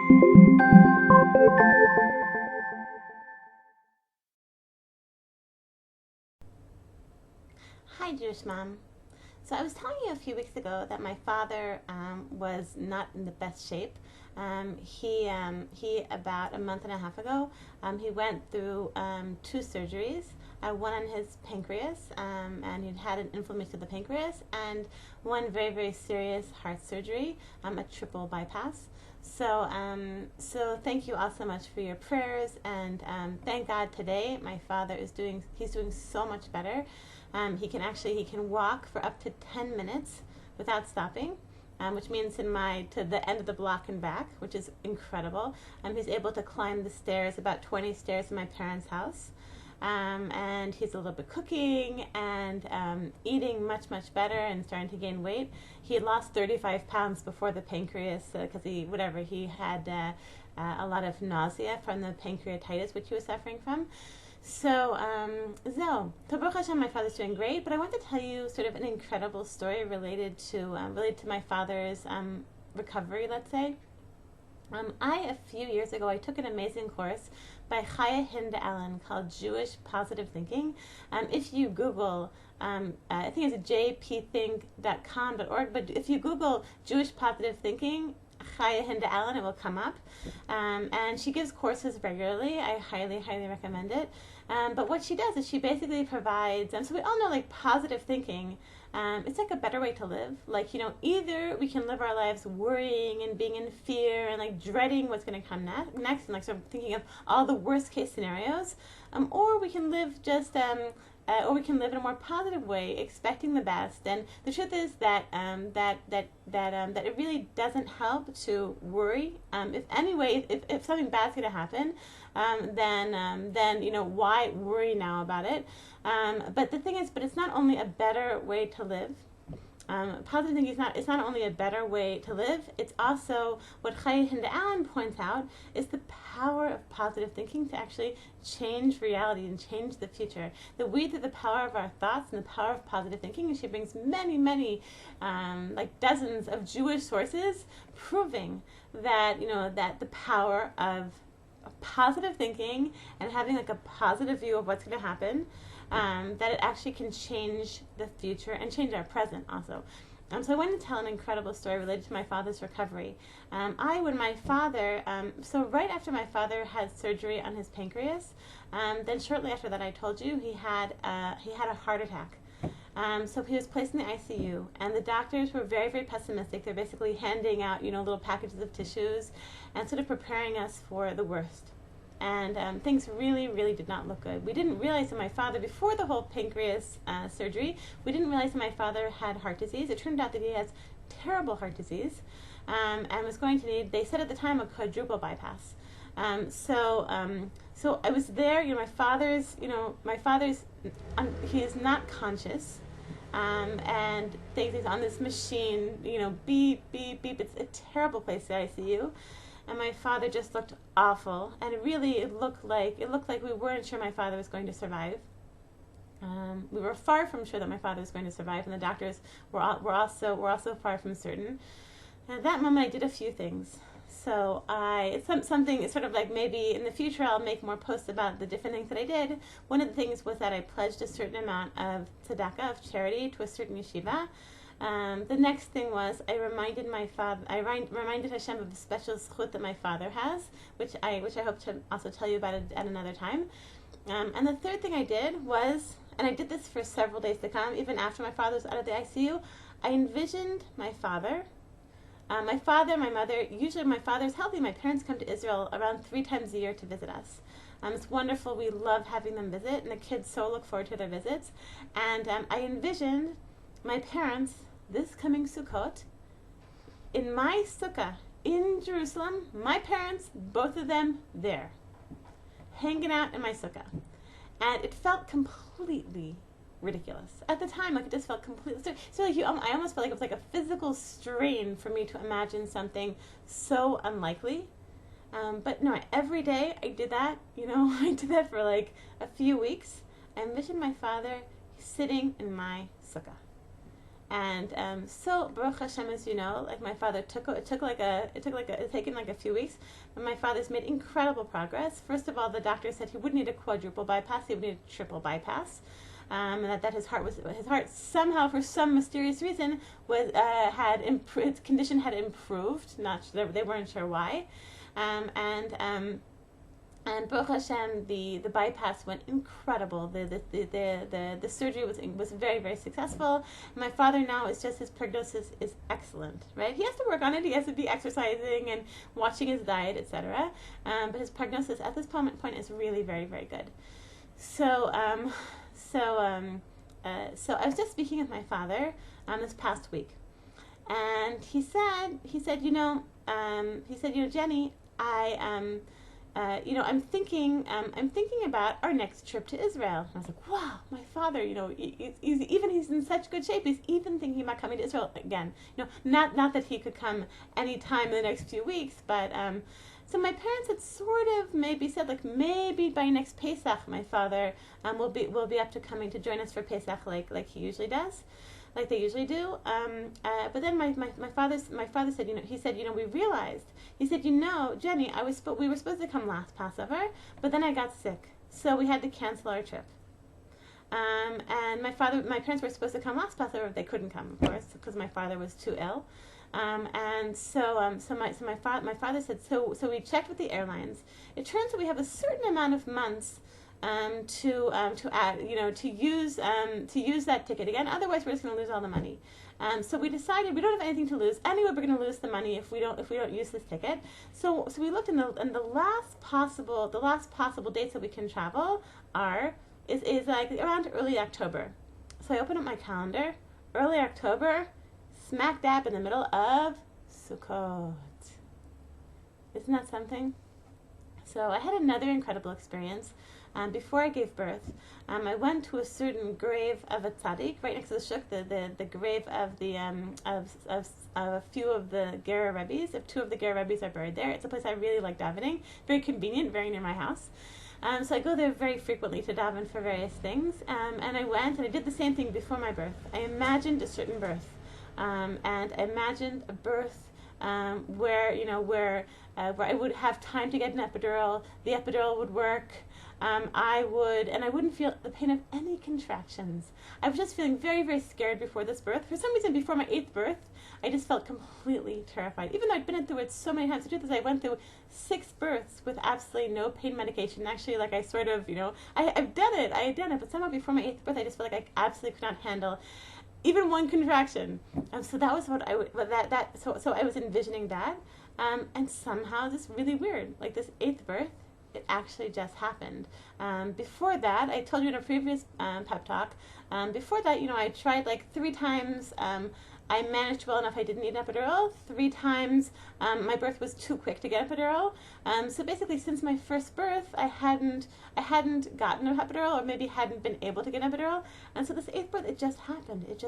Hi, Jewish Mom. So I was telling you a few weeks ago that my father was not in the best shape. He about a month and a half ago, he went through two surgeries. One on his pancreas, and he'd had an inflammation of the pancreas, and one very, very serious heart surgery, a triple bypass. So thank you all so much for your prayers, and thank God today my father he's doing so much better. He can walk for up to 10 minutes without stopping, which means to the end of the block and back, which is incredible. He's able to climb the stairs, about 20 stairs in my parents' house. And he's a little bit cooking and eating much, much better and starting to gain weight. He had lost 35 pounds before the pancreas because he had a lot of nausea from the pancreatitis, which he was suffering from. So Baruch Hashem, my father's doing great, but I want to tell you sort of an incredible story related to my father's recovery, let's say. A few years ago, I took an amazing course by Chaya Hinda Allen called Jewish Positive Thinking. If you Google, I think it's jpthink.com.org, but if you Google Jewish Positive Thinking, Chaya Hinda Allen, it will come up. And she gives courses regularly. I highly, highly recommend it. But what she does is she basically provides, so we all know like positive thinking, it's like a better way to live. Like, either we can live our lives worrying and being in fear and like dreading what's going to come next and like sort of thinking of all the worst case scenarios, or we can live or we can live in a more positive way, expecting the best. And the truth is that it really doesn't help to worry. If something bad's going to happen, then why worry now about it? But the thing is, it's not only a better way to live. Positive thinking it's not only a better way to live, it's also what Chaya Hinda Allen points out is the power of positive thinking to actually change reality and change the future. Through the power of our thoughts and the power of positive thinking, and she brings many, many, like dozens of Jewish sources proving that, that the power of positive thinking and having like a positive view of what's going to happen, that it actually can change the future and change our present also. So I wanted to tell an incredible story related to my father's recovery. So right after my father had surgery on his pancreas, then shortly after that I told you he had a heart attack. So he was placed in the ICU, and the doctors were very, very pessimistic. They're basically handing out, little packages of tissues and sort of preparing us for the worst. And things really, really did not look good. We didn't realize that my father, before the whole pancreas surgery, we didn't realize that my father had heart disease. It turned out that he has terrible heart disease, and was going to need, they said at the time, a quadruple bypass. So I was there. My father's, he is not conscious. And he's on this machine, beep, beep, beep. It's a terrible place, the ICU. And my father just looked awful, and it looked like we weren't sure my father was going to survive. We were far from sure that my father was going to survive, and the doctors were also far from certain. And at that moment, I did a few things. So it's sort of like maybe in the future I'll make more posts about the different things that I did. One of the things was that I pledged a certain amount of tzedakah, of charity, to a certain yeshiva. The next thing was I reminded Hashem of the special zchut that my father has, which I hope to also tell you about at another time. And the third thing I did was, and I did this for several days to come, even after my father was out of the ICU, I envisioned my father, my mother. Usually my father's healthy. My parents come to Israel around 3 times a year to visit us. It's wonderful. We love having them visit, and the kids so look forward to their visits. And I envisioned my parents this coming Sukkot in my sukkah in Jerusalem, my parents, both of them there, hanging out in my sukkah. And it felt completely ridiculous. At the time, it just felt completely, I almost felt like it was like a physical strain for me to imagine something so unlikely. But no, every day I did that, I did that for like a few weeks. I envisioned my father sitting in my sukkah. So Baruch Hashem, as you know, like my father it took taken like a few weeks, but my father's made incredible progress. First of all, the doctor said he wouldn't need a quadruple bypass; he would need a triple bypass. And that his heart somehow, for some mysterious reason, was his condition had improved. They weren't sure why, and Baruch Hashem, the bypass went incredible. The surgery was very, very successful. My father now is just, his prognosis is excellent, right? He has to work on it. He has to be exercising and watching his diet, etc. But his prognosis at this point is really very, very good. So I was just speaking with my father this past week, and he said, Jenny, I'm thinking about our next trip to Israel. And I was like, wow, my father, he's in such good shape. He's even thinking about coming to Israel again. Not that he could come anytime in the next few weeks, but so my parents had sort of maybe said, like, maybe by next Pesach, my father will be up to coming to join us for Pesach, like he usually does. Like they usually do, but then my father said, we realized. He said, Jenny, we were supposed to come last Passover, but then I got sick, so we had to cancel our trip. And my parents were supposed to come last Passover, but they couldn't come, of course, because my father was too ill. My father said, so we checked with the airlines. It turns out we have a certain amount of months to use that ticket again. Otherwise, we're just going to lose all the money. So we decided we don't have anything to lose. Anyway, we're going to lose the money if we don't use this ticket. So we looked in the last possible dates that we can travel is like around early October. So I opened up my calendar. Early October, smack dab in the middle of Sukkot. Isn't that something? So I had another incredible experience. Before I gave birth, I went to a certain grave of a tzaddik right next to the shuk, the grave of of a few of the Gera Rebbes. If two of the Gera Rebbes are buried there, it's a place I really like davening. Very convenient, very near my house. So I go there very frequently to daven for various things. And I went and I did the same thing before my birth. I imagined a certain birth, and I imagined a birth where I would have time to get an epidural. The epidural would work. I wouldn't feel the pain of any contractions. I was just feeling very, very scared before this birth. For some reason, before my 8th birth, I just felt completely terrified. Even though I'd been through it so many times. The truth is, I went through 6 births with absolutely no pain medication. Actually, like I sort of, I had done it, but somehow before my 8th birth, I just felt like I absolutely could not handle even one contraction. So that was what I would, so I was envisioning that. And somehow this really weird, like this 8th birth, it actually just happened. Before that, I told you in a previous pep talk, before that, I tried like 3 times. I managed well enough. I didn't need an epidural. 3 times, my birth was too quick to get an epidural. So basically, since my first birth, I hadn't gotten an epidural, or maybe hadn't been able to get an epidural. And so this 8th birth, it just happened. And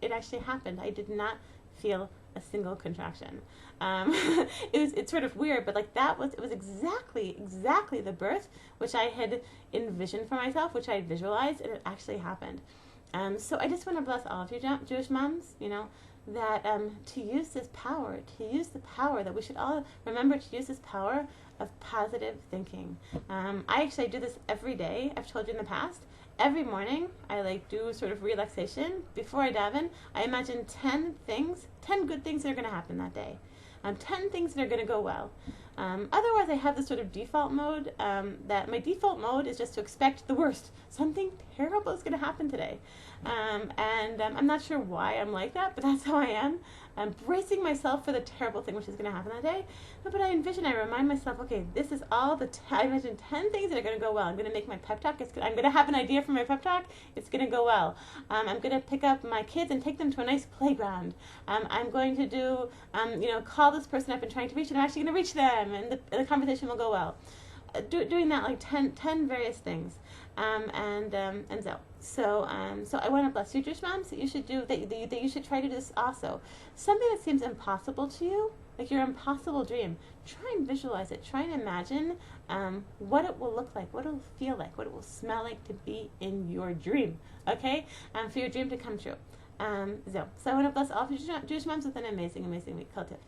it actually happened. I did not feel a single contraction. It's sort of weird, but like it was exactly the birth which I had envisioned for myself, which I had visualized, and it actually happened. So I just want to bless all of you Jewish moms, that to use the power that we should all remember to use this power of positive thinking. I do this every day. I've told you in the past. Every morning, I do sort of relaxation. Before I daven, I imagine 10 good things that are going to happen that day. 10 things that are going to go well. Otherwise, I have this sort of default mode, that my default mode is just to expect the worst. Something terrible is going to happen today. I'm not sure why I'm like that, but that's how I am. I'm bracing myself for the terrible thing which is going to happen that day. But I remind myself, okay, this is all I imagine 10 things that are going to go well. I'm going to make my pep talk. I'm going to have an idea for my pep talk. It's going to go well. I'm going to pick up my kids and take them to a nice playground. I'm going to do, call this person up and trying to reach them. I'm actually going to reach them, and the conversation will go well. Doing that, like 10 various things. So I want to bless you, Jewish moms, that you should do that you should try to do this also. Something that seems impossible to you, like your impossible dream, try and visualize it. Try and imagine what it will look like, what it will feel like, what it will smell like to be in your dream. Okay, for your dream to come true. זהו. So I want to bless all Jewish moms with an amazing, amazing week. Kol Tov.